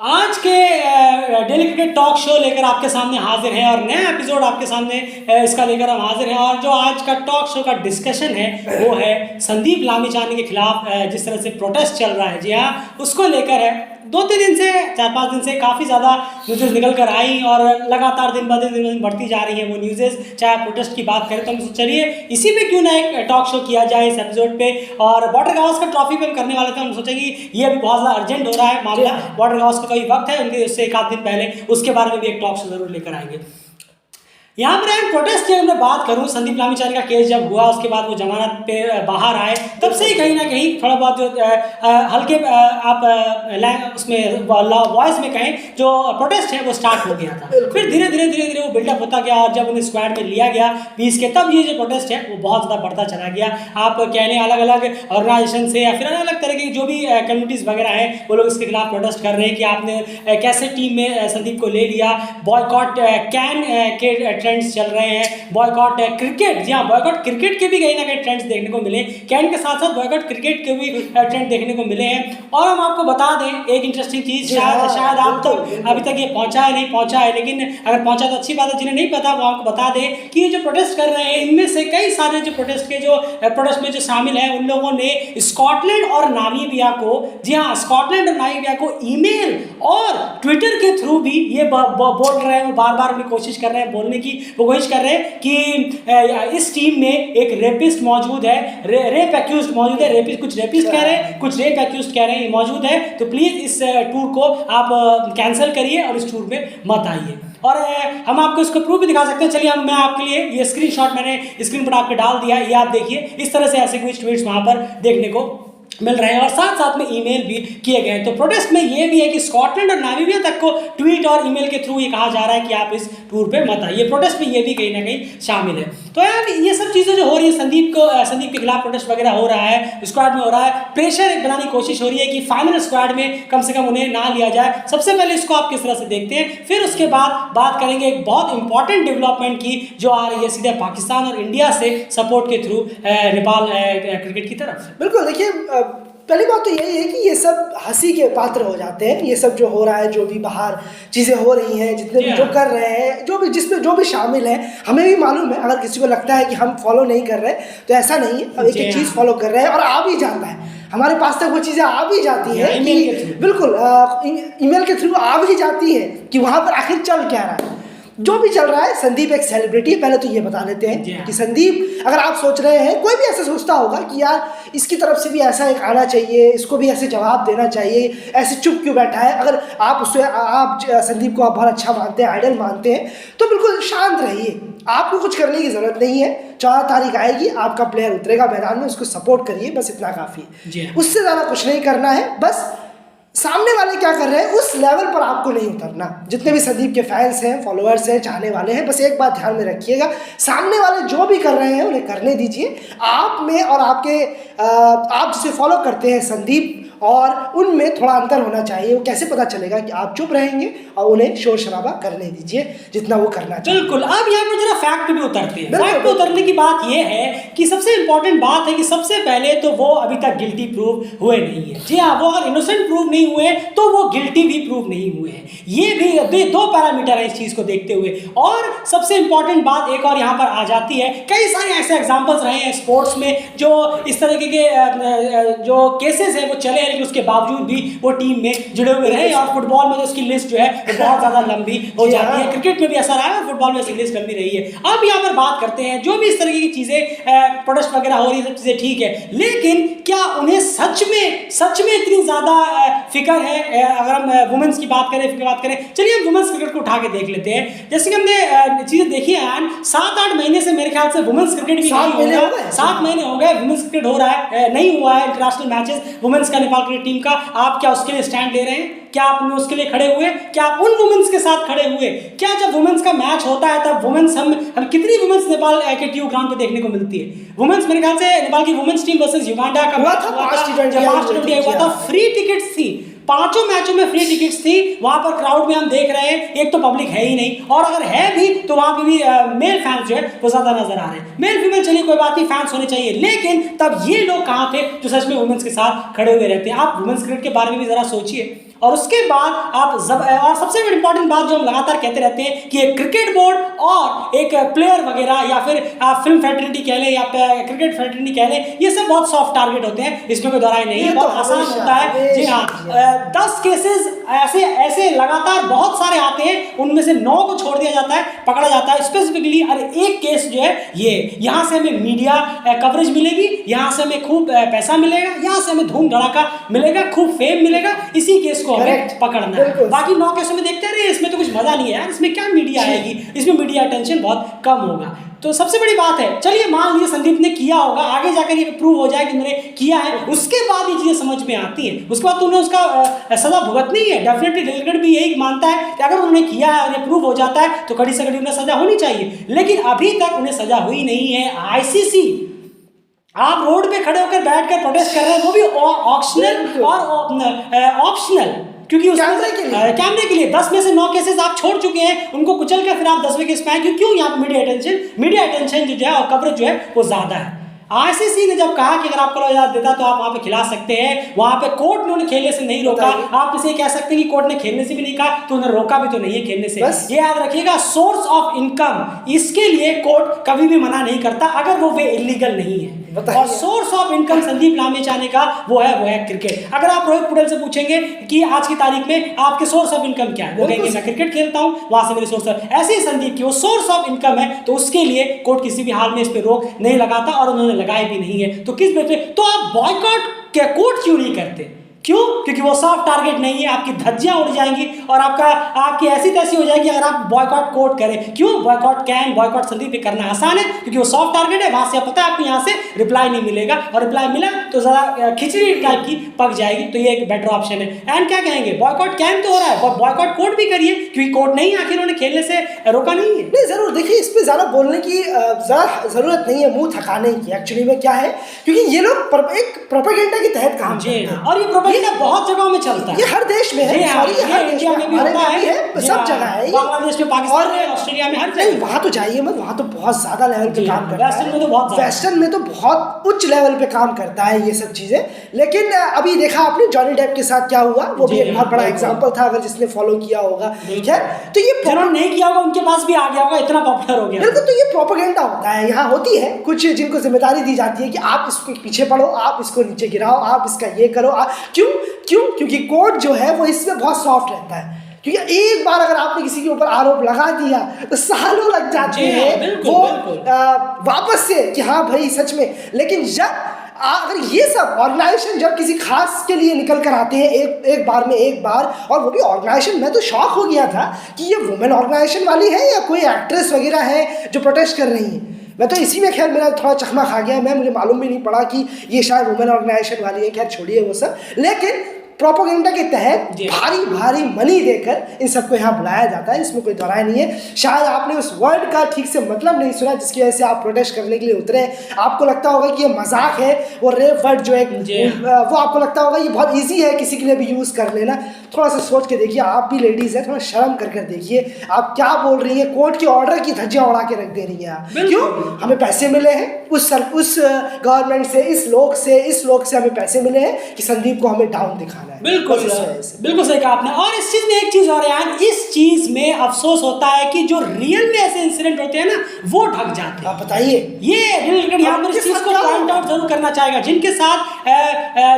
आज के daily cricket talk show लेकर आपके सामने हाजिर है और नया एपिसोड आपके सामने इसका लेकर हम हाजिर हैं। और जो आज का टॉक शो का डिस्कशन है वो है संदीप लामिछाने के खिलाफ जिस तरह से प्रोटेस्ट चल रहा है, जी हाँ, उसको लेकर है। 2-3 दिन से 4-5 दिन से काफ़ी ज़्यादा न्यूज़ेस निकल कर आई और लगातार दिन ब दिन बढ़ती जा रही है वो न्यूज़ेस, चाहे प्रोटेस्ट की बात करें। तो हम चलिए इसी पे क्यों ना एक टॉक शो किया जाए इस एपिसोड पे। और बॉर्डर गावस्कर ट्रॉफी पे हम करने वाले थे, हम सोचे कि ये अभी बहुत ज़्यादा अर्जेंट हो रहा है मामला, बॉर्डर गावस्कर का भी वक्त है उनके, उससे 1 आध दिन पहले उसके बारे में भी एक टॉक शो ज़रूर लेकर आएंगे। यहाँ पर हम प्रोटेस्ट की अगर मैं बात करूँ, संदीप लामिछाने का केस जब हुआ उसके बाद वो जमानत पे बाहर आए, तब से ही कहीं ना कहीं थोड़ा बहुत जो हल्के आप उसमें वॉइस में कहें जो प्रोटेस्ट है वो स्टार्ट हो गया था। फिर धीरे धीरे वो बिल्डअप होता गया और जब उन्हें स्क्वाड में लिया गया 20 के, तब ये जो प्रोटेस्ट है वो बहुत ज़्यादा बढ़ता चला गया। आप कह लें अलग अलग ऑर्गेनाइजेशन से या फिर अलग अलग तरह की जो भी कम्युनिटीज़ वगैरह हैं वो लोग इसके खिलाफ प्रोटेस्ट कर रहे हैं कि आपने कैसे टीम में संदीप को ले लिया। बॉयकॉट कैन के ट्रेंड्स चल रहे हैं, बॉयकॉट क्रिकेट, जी हाँ, बॉयकॉट क्रिकेट के भी कहीं ना कहीं ट्रेंड्स देखने को मिले, कैन के साथ साथ बॉयकॉट क्रिकेट के भी ट्रेंड देखने को मिले हैं। और हम आपको बता दें एक इंटरेस्टिंग चीज़, शायद आप तक अभी तक ये पहुंचा है नहीं पहुंचा है, लेकिन अगर पहुंचा तो अच्छी बात है, जिन्हें नहीं पता वो आपको बता दें कि ये जो प्रोटेस्ट कर रहे हैं इनमें से कई सारे जो प्रोटेस्ट में जो शामिल हैं उन लोगों ने स्कॉटलैंड और नामीबिया को, जी हाँ, स्कॉटलैंड और नामीबिया को ईमेल और ट्विटर के थ्रू भी ये बोल रहे हैं, वो बार बार अपनी कोशिश कर रहे हैं बोलने की, वो कोशिश कर रहे हैं कि इस टीम में एक रेपिस्ट मौजूद है, रेप एक्यूज्ड मौजूद है, रेपिस्ट कुछ रेपिस्ट कह रहे हैं, कुछ रेप एक्यूज्ड कह रहे हैं मौजूद है, तो प्लीज़ इस टूर को आप कैंसिल करिए और इस टूर में मत आइए। और हम आपको इसको प्रूफ भी दिखा सकते हैं। चलिए मैं आपके लिए ये स्क्रीनशॉट मैंने स्क्रीन पर आपके डाल दिया, ये आप देखिए, इस तरह से ऐसे कुछ ट्वीट्स वहाँ पर देखने को मिल रहे हैं और साथ साथ में ईमेल भी किए गए। तो प्रोटेस्ट में ये भी है कि स्कॉटलैंड और नामीबिया तक को ट्वीट और ईमेल के थ्रू ये कहा जा रहा है कि आप इस टूर पे मत आइए। प्रोटेस्ट में ये भी कहीं ना कहीं शामिल है। तो यार ये सब चीज़ें जो हो रही है, संदीप के खिलाफ प्रोटेस्ट वगैरह हो रहा है, स्क्वाड में हो रहा है, प्रेशर बनाने की कोशिश हो रही है कि फाइनल स्क्वाड में कम से कम उन्हें ना लिया जाए। सबसे पहले इसको आप किस तरह से देखते हैं, फिर उसके बाद बात करेंगे एक बहुत इंपॉर्टेंट डेवलपमेंट की जो आ रही है सीधे पाकिस्तान और इंडिया से सपोर्ट के थ्रू नेपाल क्रिकेट की तरफ। बिल्कुल, देखिए पहली बात तो यही है कि ये सब हंसी के पात्र हो जाते हैं। ये सब जो हो रहा है, जो भी बाहर चीज़ें हो रही हैं, जितने भी जो कर रहे हैं, जो भी जिसमें जो भी शामिल है, हमें भी मालूम है। अगर किसी को लगता है कि हम फॉलो नहीं कर रहे तो ऐसा नहीं है, हम एक एक चीज़ फॉलो कर रहे हैं और आ भी जाता है, हमारे पास तक वो चीज़ें आ भी जाती है कि बिल्कुल ईमेल के थ्रू आ भी जाती है कि वहाँ पर आखिर चल क्या रहा है, जो भी चल रहा है। संदीप एक सेलिब्रिटी है, पहले तो ये बता देते हैं कि संदीप, अगर आप सोच रहे हैं, कोई भी ऐसा सोचता होगा कि यार इसकी तरफ से भी ऐसा एक आना चाहिए, इसको भी ऐसे जवाब देना चाहिए, ऐसे चुप क्यों बैठा है, अगर आप संदीप को आप बहुत अच्छा मानते हैं, आइडल मानते हैं, तो बिल्कुल शांत रहिए। आपको कुछ करने की ज़रूरत नहीं है। 4 तारीख आएगी, आपका प्लेयर उतरेगा मैदान में, उसको सपोर्ट करिए, बस इतना काफ़ी है। उससे ज़्यादा कुछ नहीं करना है। बस सामने वाले क्या कर रहे हैं उस लेवल पर आपको नहीं उतरना। जितने भी संदीप के फैंस हैं, फॉलोअर्स हैं, चाहने वाले हैं, बस एक बात ध्यान में रखिएगा, सामने वाले जो भी कर रहे हैं उन्हें करने दीजिए। आप में और आप जिसे फॉलो करते हैं संदीप, और उनमें थोड़ा अंतर होना चाहिए। वो कैसे पता चलेगा कि आप चुप रहेंगे, और उन्हें शोर शराबा करने दीजिए जितना वो करना चाहिए। बिल्कुल। अब यहाँ पर जरा फैक्ट भी उतरते हैं। फैक्ट पे उतरने की बात ये है कि सबसे इंपॉर्टेंट बात है कि सबसे पहले तो वो अभी तक गिल्टी प्रूव हुए नहीं है। जी हाँ, वो अगर इनोसेंट प्रूव नहीं हुए तो वो गिल्टी भी प्रूव नहीं हुए हैं। ये भी 2 पैरामीटर है इस चीज़ को देखते हुए। और सबसे इंपॉर्टेंट बात एक और यहाँ पर आ जाती है, कई सारे ऐसे एग्जाम्पल्स रहे हैं स्पोर्ट्स में जो इस तरीके के जो केसेस हैं वो चले, लेकिन उसके बावजूद भी वो टीम में जुड़े हुए रहे। और फुटबॉल में तो उसकी लिस्ट जो है वो बहुत ज़्यादा लंबी हो जाती है। क्रिकेट में भी ऐसा रहा है, फुटबॉल में उसकी लिस्ट लंबी रही है। अब यहाँ पर बात करते हैं जो भी इस तरीके की चीज़ें प्रोटेस्ट वगैरह हो रही है, सब चीज़ें ठीक है, लेकिन क्या उन्हें सच में इतनी ज़्यादा फिक्र है? अगर हम वुमेन्स की बात करें, चलिए हम वुमेन्स क्रिकेट को उठा के देख लेते हैं। जैसे कि हमने चीज़ें देखी हैं, 7-8 महीने से मेरे ख्याल से वुमेन्स क्रिकेट भी 7 महीने हो गए वुमेन्स क्रिकेट हो रहा है, नहीं हुआ है इंटरनेशनल मैचेस वुमेन्स का नेपाल क्रिकेट टीम का। आप क्या उसके लिए स्टैंड ले रहे हैं? क्या आप उसके लिए खड़े हुए? क्या आप उन वुमेन्स के साथ खड़े हुए? क्या जब वुमेन्स का मैच होता है तब वुमेन्स हम कितनी वुमेन्स नेपाल के टीयू ग्राउंड पे देखने को मिलती है? वुमेन्स मेरे ख्याल से नेपाल की वुमेन्स टीम वर्सेस युगांडा का हुआ था, 5 हुआ था, फ्री टिकट्स थी, 5 मैचों में फ्री टिकट्स थी। वहां पर क्राउड में हम देख रहे हैं, एक तो पब्लिक है ही नहीं, और अगर है भी तो वहां पे भी मेल फैंस जो है वो ज्यादा नजर आ रहे हैं। मेल फीमेल चलिए कोई बात नहीं, फैंस होने चाहिए, लेकिन तब ये लोग कहां थे जो सच में वुमेन्स के साथ खड़े हुए रहते हैं? आप वुमेन्स क्रिकेट के बारे में भी जरा सोचिए। और उसके बाद आप और सबसे बड़ी इंपॉर्टेंट बात जो हम लगातार कहते रहते हैं कि एक क्रिकेट बोर्ड और एक प्लेयर वगैरह या फिर आप फिल्म फेटर्निटी कह लें या क्रिकेट फेटर्निटी कह लें, ये सब बहुत सॉफ्ट टारगेट होते हैं, इसमें कोई दोहराई नहीं है, बहुत आसान होता है। जी हाँ, 10 केसेस ऐसे ऐसे लगातार बहुत सारे आते हैं, उनमें से 9 को छोड़ दिया जाता है, पकड़ा जाता है स्पेसिफिकली। अरे एक केस जो है ये, यहाँ से हमें मीडिया कवरेज मिलेगी, यहाँ से हमें खूब पैसा मिलेगा, यहाँ से हमें धूम धड़ाका मिलेगा, खूब फेम मिलेगा, इसी केस को हमें पकड़ना है। बाकी 9 केसों में देखते रहे, इसमें तो कुछ मजा नहीं है यार, इसमें क्या मीडिया आएगी, इसमें मीडिया अटेंशन बहुत कम होगा। तो सबसे बड़ी बात है, चलिए मान लीजिए संदीप ने किया होगा, आगे जाकर ये प्रूव हो जाए कि उन्होंने किया है, उसके बाद ये चीजें समझ में आती हैं, उसके बाद तो उन्हें उसका सजा भुगतनी है। डेफिनेटली डेलीगेट भी यही मानता है कि अगर उन्होंने किया है और ये प्रूव हो जाता है तो कड़ी से कड़ी उन्हें सजा होनी चाहिए, लेकिन अभी तक उन्हें सजा हुई नहीं है। आईसीसी, आप रोड पे खड़े होकर बैठकर प्रोटेस्ट कर रहे हैं, वो भी ऑप्शनल और ऑप्शनल, क्योंकि कैमरे के लिए 10 में से 9 केसेस आप छोड़ चुके हैं, उनको कुचल कर फिर आप 10वें केस पे आए, क्यों? यहाँ मीडिया अटेंशन जो है और कवरेज जो है वो ज्यादा है। आईसीसी ने जब कहा कि अगर आपको इजाजत देता तो आप वहां पे खिला सकते हैं, वहां पे कोर्ट ने उन्हें खेलने से नहीं रोका। आप इसे कह सकते हैं कि कोर्ट ने खेलने से भी नहीं कहा, तो उन्हें रोका भी तो नहीं है खेलने से। ये याद रखिएगा, सोर्स ऑफ इनकम, इसके लिए कोर्ट कभी भी मना नहीं करता अगर वो वे इलीगल नहीं है। और source of income Sandeep Lamichhane का वो है क्रिकेट। अगर आप रोहित पटेल से पूछेंगे कि आज की तारीख में आपके सोर्स ऑफ इनकम क्या है, वो कहेंगे मैं क्रिकेट खेलता हूं, वहां से मेरे सोर्स है। ऐसे ही संदीप की वो सोर्स ऑफ इनकम है, तो उसके लिए कोर्ट किसी भी हाल में इस पे रोक नहीं लगाता और उन्होंने लगाए भी नहीं है। तो किस बेटे, तो आप बॉयकॉट क्या कोर्ट क्यों नहीं करते? क्यों? क्योंकि वो सॉफ्ट टारगेट नहीं है, आपकी धज्जियां उड़ जाएंगी और आपकी ऐसी तैसी हो जाएगी अगर आप बॉयकॉट कोर्ट करें। क्यों? बॉयकॉट संदीप पे करना आसान है, क्योंकि वो सॉफ्ट टारगेट है, वहां से पता है आपको यहाँ से रिप्लाई नहीं मिलेगा, और रिप्लाई मिला तो जरा खिचड़ी टाइप की पक जाएगी, तो ये एक बेटर ऑप्शन है। एंड क्या कहेंगे, बॉयकॉट कैन तो हो रहा है, बॉयकॉट कोर्ट भी करिए, क्योंकि कोर्ट नहीं आखिर उन्होंने खेलने से रोका नहीं है। नहीं, जरूर देखिए, इस पर ज्यादा बोलने की जरूरत नहीं है, मुंह थकाने की। एक्चुअली में क्या है, क्योंकि ये लोग एक प्रोपेगेंडा के तहत काम करते हैं, और ये बहुत जगहों में चलता है, ये हर देश में है, इंडिया में भी होता है, सब जगह है, बांग्लादेश में, पाकिस्तान में, ऑस्ट्रेलिया में, हर जगह। वहां तो जाइए मत, वहां तो बहुत ज्यादा लेवल पे काम करता है, वेस्टर्न में तो बहुत उच्च लेवल पे काम करता है ये सब चीजें। लेकिन अभी देखा आपने जॉनी डेप के साथ क्या हुआ, वो भी एक बहुत बड़ा एग्जांपल था, अगर जिसने फॉलो किया होगा। खैर, तो ये जिन्होंने नहीं किया होगा उनके पास भी आ गया होगा, इतना पॉपुलर हो गया। बिल्कुल, तो ये प्रोपेगेंडा होता है, यहाँ होती है कुछ जिनको जिम्मेदारी दी जाती है कि आप इसको पीछे पढ़ो, आप इसको नीचे गिराओ, आप इसका ये करो। क्योंकि कोर्ट जो है वो इसमें बहुत सॉफ्ट रहता है, क्योंकि एक बार अगर आपने किसी के ऊपर आरोप लगा दिया तो सालों लग जाते हैं वो वापस से कि हाँ भाई सच में। लेकिन जब अगर ये सब ऑर्गेनाइजेशन जब किसी खास के लिए निकल कर आते हैं एक बार, और वो भी ऑर्गेनाइजेशन, मैं तो शॉक हो गया था कि ये वुमेन ऑर्गेनाइजेशन वाली है या कोई एक्ट्रेस वगैरह है जो प्रोटेस्ट कर रही है। मैं तो इसी में खैर मेरा थोड़ा चकमा खा गया, मुझे मालूम भी नहीं पड़ा कि ये शायद वुमेन ऑर्गेनाइजेशन वाली है। खैर छोड़िए वो सब, लेकिन प्रोपेगेंडा के तहत भारी मनी देकर इन सबको यहाँ बुलाया जाता है, इसमें कोई दोहराई नहीं है। शायद आपने उस वर्ड का ठीक से मतलब नहीं सुना जिसकी वजह से आप प्रोटेस्ट करने के लिए उतरे। आपको लगता होगा कि ये मजाक है, वो रेप वर्ड जो है वो आपको लगता होगा ये बहुत इजी है किसी के लिए भी यूज़ कर लेना। थोड़ा सा सोच के देखिए, आप भी लेडीज़ हैं, थोड़ा शर्म कर देखिए आप क्या बोल रही हैं। कोर्ट के ऑर्डर की धज्जियां उड़ा के रख दे रही हैं आप। क्यों? हमें पैसे मिले हैं उस गवर्नमेंट से, इस लोग से हमें पैसे मिले हैं कि संदीप को हमें डाउन दिखाना है। बिल्कुल सही कहा आपने। और इस चीज में एक चीज और है, इस चीज में अफसोस होता है कि जो रियल में ऐसे इंसिडेंट होते हैं ना, वो ढक जाते हैं। आप बताइए, ये यहाँ पर इस चीज को पॉइंट आउट जरूर करना चाहेगा, जिनके साथ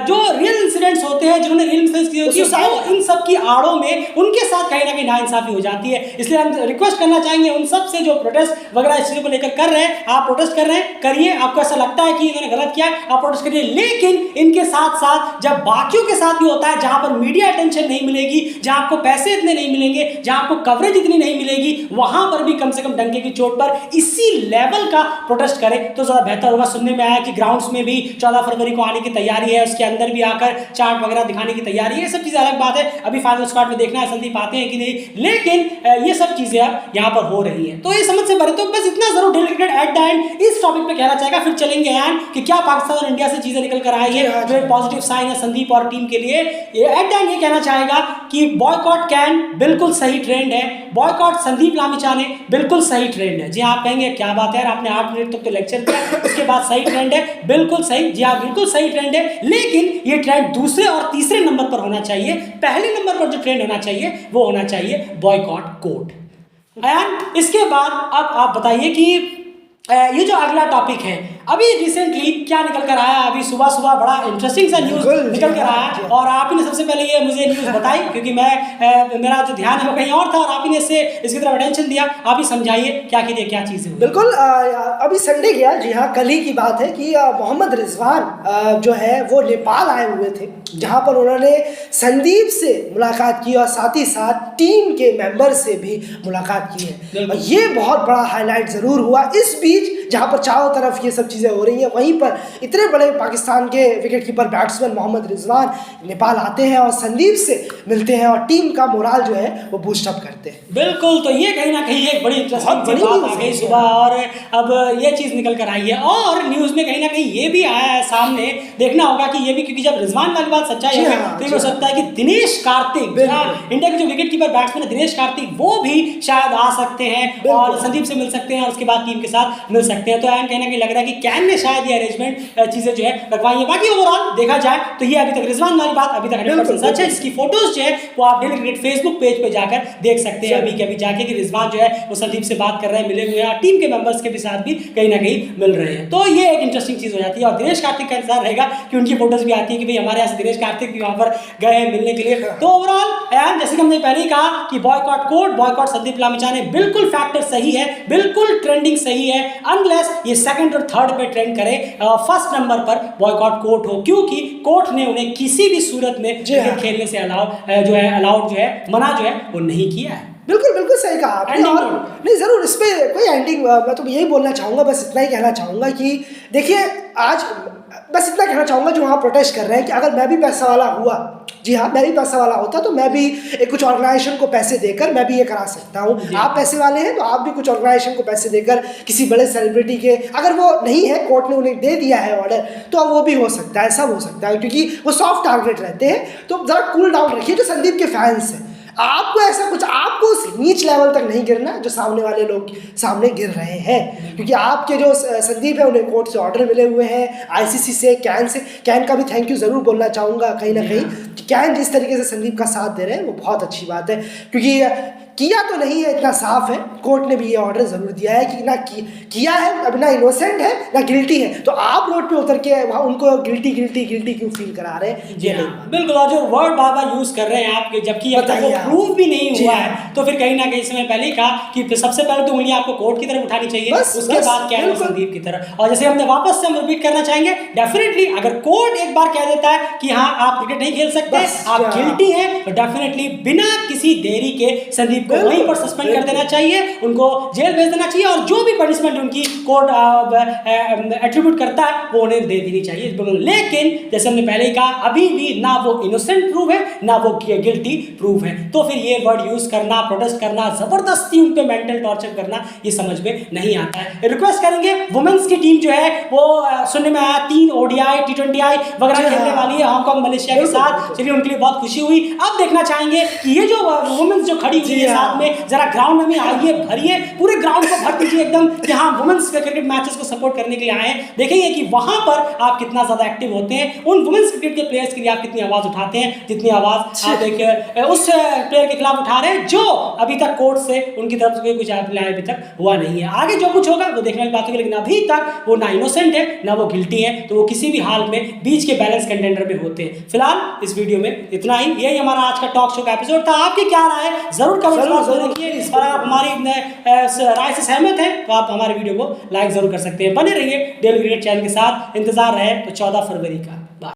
जो रियल इंसिडेंट्स होते हैं, जिन्होंने रियल इंसिडेंट्स किए होती है, वो इन सब की आड़ों में उनके साथ कहीं ना कहीं नाइंसाफी हो जाती है। इसलिए हम रिक्वेस्ट करना चाहेंगे उन सब से जो प्रोटेस्ट वगैरह इस चीजों को लेकर कर रहे हैं, आप प्रोटेस्ट कर रहे हैं, करिए। आपको ऐसा लगता है कि इन्होंने गलत किया है, आप प्रोटेस्ट करिए, लेकिन इनके साथ साथ जब बाकियों के साथ भी होता है, जहां पर मीडिया अटेंशन नहीं मिलेगी, जहां आपको पैसे इतने नहीं मिलेंगे, जहां आपको कवरेज इतनी नहीं मिलेगी, वहां पर भी कम से कम डंके की चोट पर इसी लेवल का प्रोटेस्ट करें तो ज्यादा बेहतर होगा। सुनने में आया कि ग्राउंड्स में भी 14 फरवरी को आने की तैयारी है, उसके अंदर भी आकर चार्ट वगैरह दिखाने की तैयारी है। ये सब चीजें अलग बात है, अभी फाइनल स्क्वाड में देखना है संदीप आते हैं कि नहीं, लेकिन ये सब चीजें यहाँ पर हो रही है। तो ये समझ से भरे, तो बस इतना जरूर डेलीगेट एट द एंड इस टॉपिक पे कहना कहना चाहेगा, फिर चलेंगे एंड कि क्या पाकिस्तान और इंडिया से चीजें निकल कर आई है जो एक पॉजिटिव साइन है संदीप और टीम के लिए। एट द एंड ये कहना चाहेगा कि बॉयकॉट कैन बिल्कुल सही ट्रेंड है, बॉयकॉट संदीप लामिछाने बिल्कुल सही ट्रेंड है। जी आप कहेंगे क्या बात है यार, आपने 8 मिनट तक तो लेक्चर किया, उसके बाद सही ट्रेंड है, बिल्कुल सही। जी हाँ बिल्कुल सही ट्रेंड है, लेकिन ये ट्रेंड दूसरे और तीसरे नंबर पर होना चाहिए। पहले नंबर पर जो ट्रेंड होना चाहिए वो होना चाहिए बॉयकॉट कोर्ट। एंड इसके बाद अब आप बताइए कि ये जो अगला टॉपिक है, अभी रिसेंटली क्या निकल कर आया, अभी सुबह सुबह बड़ा इंटरेस्टिंग सा न्यूज़ निकल कर आया और आप ही ने सबसे पहले ये मुझे न्यूज़ बताई, क्योंकि मैं मेरा जो ध्यान है वो कहीं और था और आप ही ने इसकी तरफ अटेंशन दिया। आप ही समझाइए क्या कीजिए, क्या चीज़ है। बिल्कुल, अभी संडे गया, जी हाँ कल ही की बात है कि मोहम्मद रिजवान जो है वो नेपाल आए हुए थे, जहाँ पर उन्होंने संदीप से मुलाकात की और साथ ही साथ टीम के मेंबर से भी मुलाकात की है। ये बहुत बड़ा हाईलाइट ज़रूर हुआ। इस बीच जहाँ पर चारों तरफ ये सब चीज़ें हो रही हैं, वहीं पर इतने बड़े पाकिस्तान के wicket keeper batsman Mohammad Rizwan Nepal आते हैं और संदीप से मिलते हैं और टीम का मोराल जो है वो बूस्ट अप करते हैं। बिल्कुल, तो ये कहीं ना कहीं एक बड़ी इंटरेस्टिंग बात आ गई सुबह और अब ये चीज़ निकल कर आई है और न्यूज़ में कहीं ना कहीं ये भी आया है सामने। देखना होगा कि ये भी, क्योंकि जब रिजवान वाली बात सच्चाई है तो ये हो सकता है कि दिनेश कार्तिक, इंडिया के जो विकेट कीपर बैट्समैन है दिनेश कार्तिक, वो भी शायद आ सकते हैं और संदीप से मिल सकते हैं और उसके बाद टीम के साथ मिल सकते हैं। तो कहीं ना कहीं लग रहा है कि कैन ने शायद ये अरेंजमेंट चीजें जो है रखवाई है। बाकी ओवरऑल देखा जाए तो ये अभी तक रिजवान वाली बात अभी तक 100% सच है। इसकी फोटोज जो है वो आप डेली क्रिकेट फेसबुक पेज पे जाकर देख सकते हैं अभी के अभी जाके कि रिजवान जो है वो संदीप से बात कर रहे हैं, मिले हुए हैं और टीम के मेंबर्स के भी साथ भी कहीं ना कहीं मिल रहे हैं। तो ये एक इंटरेस्टिंग चीज हो जाती है और दिनेश कार्तिक का इंतजार रहेगा कि उनकी फोटोज भी आती है कि भाई हमारे यहाँ से दिनेश कार्तिक भी वहां पर गए हैं मिलने के लिए। तो ओवरऑल जैसे कि हमने पहले ही कहा कि boycott court, boycott Sandeep Lamichhane, बिल्कुल फैक्टर सही है, बिल्कुल ट्रेंडिंग सही है, अनलेस ये सेकंड और थर्ड पे ट्रेंड करे, फर्स्ट नंबर पर बॉयकॉट कोर्ट हो, क्योंकि कोर्ट ने उन्हें किसी भी सूरत में क्रिकेट खेलने से अलाउड जो है मना जो है वो नहीं किया है। बिल्कुल बिल्कुल सही कहा आपने। और नहीं ज़रूर इस पर कोई एंडिंग मैं तो यही बोलना चाहूँगा, बस इतना ही कहना चाहूँगा कि देखिए आज बस इतना कहना चाहूँगा जो वहाँ प्रोटेस्ट कर रहे हैं कि अगर मैं भी पैसा वाला हुआ, जी हाँ मैं भी पैसा वाला होता तो मैं भी कुछ ऑर्गेनाइजेशन को पैसे देकर मैं भी ये करा सकता हूँ। आप पैसे वाले हैं तो आप भी कुछ ऑर्गेनाइजेशन को पैसे देकर किसी बड़े सेलिब्रिटी के, अगर वो नहीं है कोर्ट ने उन्हें दे दिया है ऑर्डर, तो अब वो भी हो सकता है, सब हो सकता है, क्योंकि वो सॉफ्ट टारगेट रहते हैं। तो ज़रा कूल डाउन रखिए जो संदीप के फैंस हैं। आपको ऐसा कुछ, आपको उस नीच लेवल तक नहीं गिरना जो सामने वाले लोग सामने गिर रहे हैं, क्योंकि आपके जो संदीप है उन्हें कोर्ट से ऑर्डर मिले हुए हैं, आईसीसी से, कैन का भी थैंक यू ज़रूर बोलना चाहूँगा कहीं ना कहीं। कैन जिस तरीके से संदीप का साथ दे रहे हैं वो बहुत अच्छी बात है, क्योंकि किया तो नहीं है, इतना साफ है, कोर्ट ने भी ये ऑर्डर ज़रूर दिया है कि ना किया है, अब ना इनोसेंट है ना गिल्टी है, तो आप रोड पे उतर के वहाँ उनको गिल्टी क्यों फील करा रहे हैं। जी हाँ बिल्कुल, और जो वर्ड बार बार यूज़ कर रहे हैं आपके, जबकि अब तक वो प्रूव भी नहीं हुआ है, तो फिर कहीं ना कहीं इसमें पहले ही कहा कि सबसे पहले तो उंगली आपको कोर्ट की तरफ उठानी चाहिए, उसके बाद क्या है संदीप की तरफ। और जैसे हमने वापस से हम रिपीट करना चाहेंगे, डेफिनेटली अगर कोर्ट एक बार कह देता है कि हाँ आप क्रिकेट नहीं खेल सकते, आप गिल्टी हैं, तो डेफिनेटली बिना किसी देरी के संदीप को वहीं पर सस्पेंड कर देना चाहिए, उनको जेल भेज देना चाहिए और जो भी पनिशमेंट उनकी कोर्ट एट्रीब्यूट करता है वो उन्हें दे देनी चाहिए। लेकिन जैसे हमने पहले ही कहा, अभी भी ना वो इनोसेंट प्रूव है ना वो गिल्टी प्रूव है, तो फिर ये वर्ड यूज करना, प्रोटेस्ट करना, जबरदस्ती उन पे मेंटल टॉर्चर करना, ये समझ में नहीं आता है। रिक्वेस्ट करेंगे वुमेन्स की टीम जो है वो सुनने में आया 3 ODI T20I वगैरह खेलने वाली है हांगकांग मलेशिया के साथ, चलिए उनके लिए बहुत खुशी हुई। अब देखना चाहेंगे कि ये जो वुमेन्स जो खड़ी हुई है साथ में, जरा ग्राउंड में आइए, भरिए, पूरे ग्राउंड को भर दीजिए एकदम कि हाँ वुमेन्स क्रिकेट मैचेस को सपोर्ट करने के लिए आए हैं। देखेंगे कि वहां पर आप कितना ज्यादा एक्टिव होते हैं, उन वुमेन्स क्रिकेट के प्लेयर्स के लिए आप कितनी आवाज उठाते हैं, जितनी आवाज आप एक उस प्लेयर के खिलाफ उठा रहे हैं जो अभी तक कोर्ट से उनकी तरफ से कुछ अभी तक हुआ नहीं है। आगे जो कुछ होगा वो देखने वाली बात होगी, लेकिन अभी तक वो ना इनोसेंट है ना वो गिल्टी है, तो वो किसी भी हाल में बीच के बैलेंस कंटेंडर में होते हैं। फिलहाल इस वीडियो में इतना ही, यही हमारा आज का टॉक शो का एपिसोड था। आपकी क्या राय है जरूर कमेंट बॉक्स में लिखिए। इस पर आप हमारी राय से सहमत हैं तो आप हमारे वीडियो को लाइक जरूर कर सकते हैं। बने रहिए डेली क्रिकेट चैनल के साथ, इंतजार रहे तो 14 फरवरी का।